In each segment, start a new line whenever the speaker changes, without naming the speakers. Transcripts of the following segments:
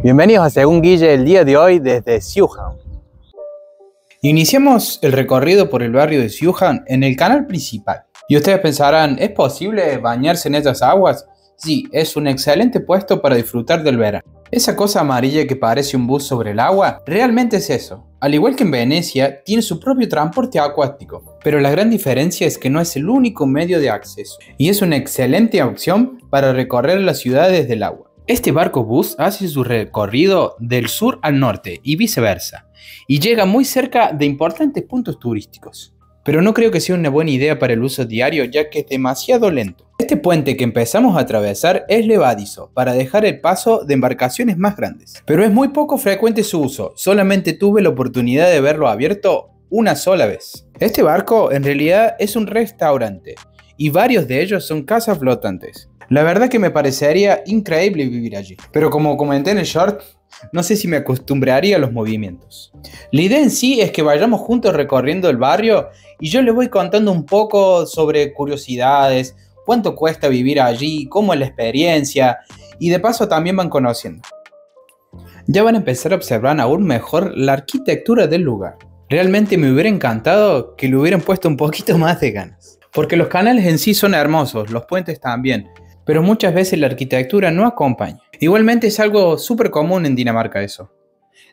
Bienvenidos a Según Guille el día de hoy desde Siuhan. Iniciamos el recorrido por el barrio de Siuhan en el canal principal. Y ustedes pensarán, ¿es posible bañarse en estas aguas? Sí, es un excelente puesto para disfrutar del verano. Esa cosa amarilla que parece un bus sobre el agua, realmente es eso. Al igual que en Venecia, tiene su propio transporte acuático. Pero la gran diferencia es que no es el único medio de acceso. Y es una excelente opción para recorrer la ciudad desde el agua. Este barco bus hace su recorrido del sur al norte y viceversa, y llega muy cerca de importantes puntos turísticos. Pero no creo que sea una buena idea para el uso diario, ya que es demasiado lento. Este puente que empezamos a atravesar es levadizo para dejar el paso de embarcaciones más grandes. Pero es muy poco frecuente su uso, solamente tuve la oportunidad de verlo abierto una sola vez. Este barco en realidad es un restaurante, y varios de ellos son casas flotantes. La verdad que me parecería increíble vivir allí, pero como comenté en el short, no sé si me acostumbraría a los movimientos. La idea en sí es que vayamos juntos recorriendo el barrio y yo les voy contando un poco sobre curiosidades, cuánto cuesta vivir allí, cómo es la experiencia, y de paso también van conociendo. Ya van a empezar a observar aún mejor la arquitectura del lugar. Realmente me hubiera encantado que le hubieran puesto un poquito más de ganas, porque los canales en sí son hermosos, los puentes también, pero muchas veces la arquitectura no acompaña. Igualmente es algo súper común en Dinamarca eso,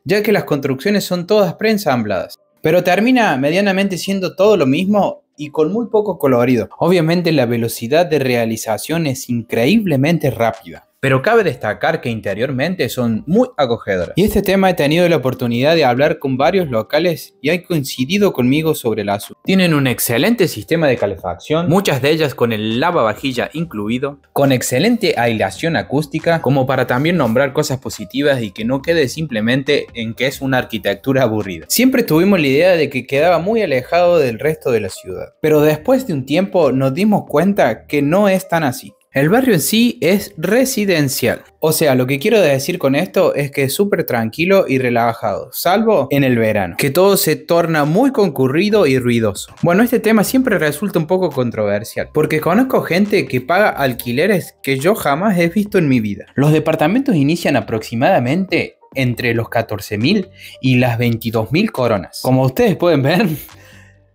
ya que las construcciones son todas preensambladas, pero termina medianamente siendo todo lo mismo y con muy poco colorido. Obviamente la velocidad de realización es increíblemente rápida, pero cabe destacar que interiormente son muy acogedoras. Y este tema he tenido la oportunidad de hablar con varios locales y han coincidido conmigo sobre el asunto. Tienen un excelente sistema de calefacción, muchas de ellas con el lavavajilla incluido, con excelente aislación acústica, como para también nombrar cosas positivas y que no quede simplemente en que es una arquitectura aburrida. Siempre tuvimos la idea de que quedaba muy alejado del resto de la ciudad, pero después de un tiempo nos dimos cuenta que no es tan así. El barrio en sí es residencial, o sea, lo que quiero decir con esto es que es súper tranquilo y relajado, salvo en el verano, que todo se torna muy concurrido y ruidoso. Bueno, este tema siempre resulta un poco controversial, porque conozco gente que paga alquileres que yo jamás he visto en mi vida. Los departamentos inician aproximadamente entre los 14.000 y las 22.000 coronas. Como ustedes pueden ver,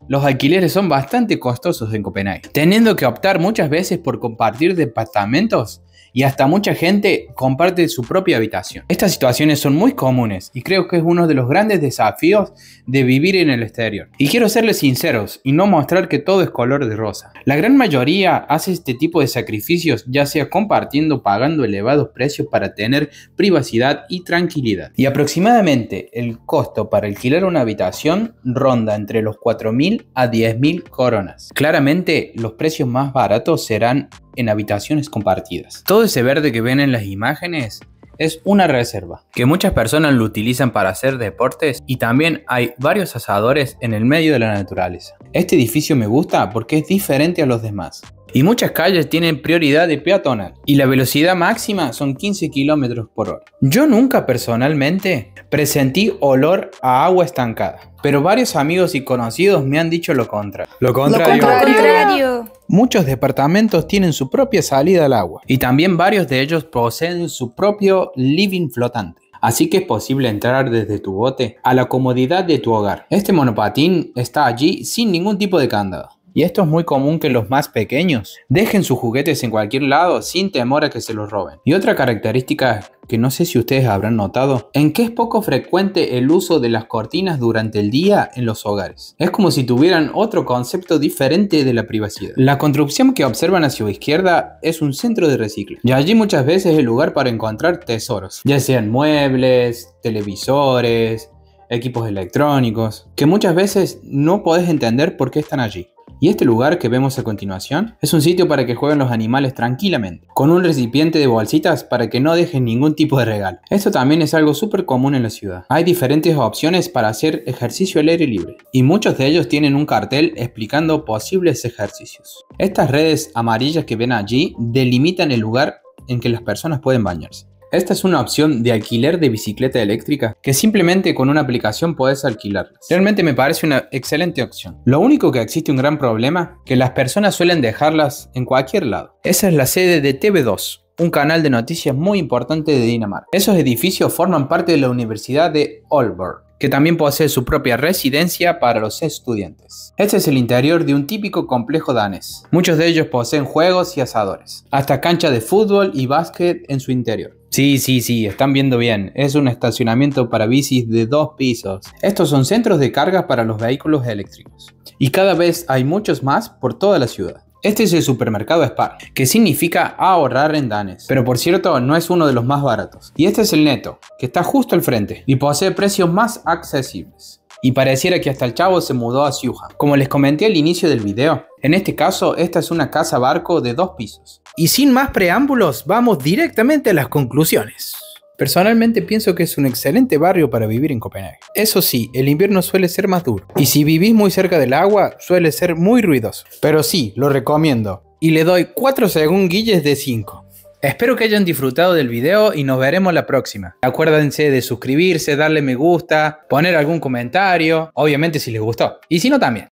los alquileres son bastante costosos en Copenhague, teniendo que optar muchas veces por compartir departamentos y hasta mucha gente comparte su propia habitación. Estas situaciones son muy comunes y creo que es uno de los grandes desafíos de vivir en el exterior. Y quiero serles sinceros y no mostrar que todo es color de rosa. La gran mayoría hace este tipo de sacrificios, ya sea compartiendo o pagando elevados precios para tener privacidad y tranquilidad. Y aproximadamente el costo para alquilar una habitación ronda entre los 4.000 a 10.000 coronas. Claramente los precios más baratos serán en habitaciones compartidas. Todo ese verde que ven en las imágenes es una reserva, que muchas personas lo utilizan para hacer deportes y también hay varios asadores en el medio de la naturaleza. Este edificio me gusta porque es diferente a los demás. Y muchas calles tienen prioridad de peatonal y la velocidad máxima son 15 km por hora. Yo nunca personalmente presentí olor a agua estancada, pero varios amigos y conocidos me han dicho lo contrario. Lo contrario. Muchos departamentos tienen su propia salida al agua y también varios de ellos poseen su propio living flotante. Así que es posible entrar desde tu bote a la comodidad de tu hogar. Este monopatín está allí sin ningún tipo de candado. Y esto es muy común que los más pequeños dejen sus juguetes en cualquier lado sin temor a que se los roben. Y otra característica que no sé si ustedes habrán notado, en que es poco frecuente el uso de las cortinas durante el día en los hogares. Es como si tuvieran otro concepto diferente de la privacidad. La construcción que observan hacia su izquierda es un centro de reciclo. Y allí muchas veces es el lugar para encontrar tesoros, ya sean muebles, televisores, equipos electrónicos, que muchas veces no podés entender por qué están allí. Y este lugar que vemos a continuación es un sitio para que jueguen los animales tranquilamente, con un recipiente de bolsitas para que no dejen ningún tipo de regalo. Esto también es algo súper común en la ciudad. Hay diferentes opciones para hacer ejercicio al aire libre, y muchos de ellos tienen un cartel explicando posibles ejercicios. Estas redes amarillas que ven allí delimitan el lugar en que las personas pueden bañarse. Esta es una opción de alquiler de bicicleta eléctrica que simplemente con una aplicación podés alquilarlas. Realmente me parece una excelente opción. Lo único que existe un gran problema, que las personas suelen dejarlas en cualquier lado. Esa es la sede de TV2. un canal de noticias muy importante de Dinamarca. Esos edificios forman parte de la Universidad de Aalborg, que también posee su propia residencia para los estudiantes. Este es el interior de un típico complejo danés. Muchos de ellos poseen juegos y asadores, hasta cancha de fútbol y básquet en su interior. Sí, están viendo bien. Es un estacionamiento para bicis de 2 pisos. Estos son centros de carga para los vehículos eléctricos. Y cada vez hay muchos más por toda la ciudad. Este es el supermercado Spar, que significa ahorrar en danés, pero por cierto no es uno de los más baratos. Y este es el Netto, que está justo al frente y posee precios más accesibles. Y pareciera que hasta el chavo se mudó a Sjuholm. Como les comenté al inicio del video, en este caso esta es una casa barco de 2 pisos. Y sin más preámbulos, vamos directamente a las conclusiones. Personalmente pienso que es un excelente barrio para vivir en Copenhague. Eso sí, el invierno suele ser más duro. Y si vivís muy cerca del agua, suele ser muy ruidoso. Pero sí, lo recomiendo. Y le doy 4 segundillos de 5. Espero que hayan disfrutado del video y nos veremos la próxima. Acuérdense de suscribirse, darle me gusta, poner algún comentario, obviamente si les gustó. Y si no también.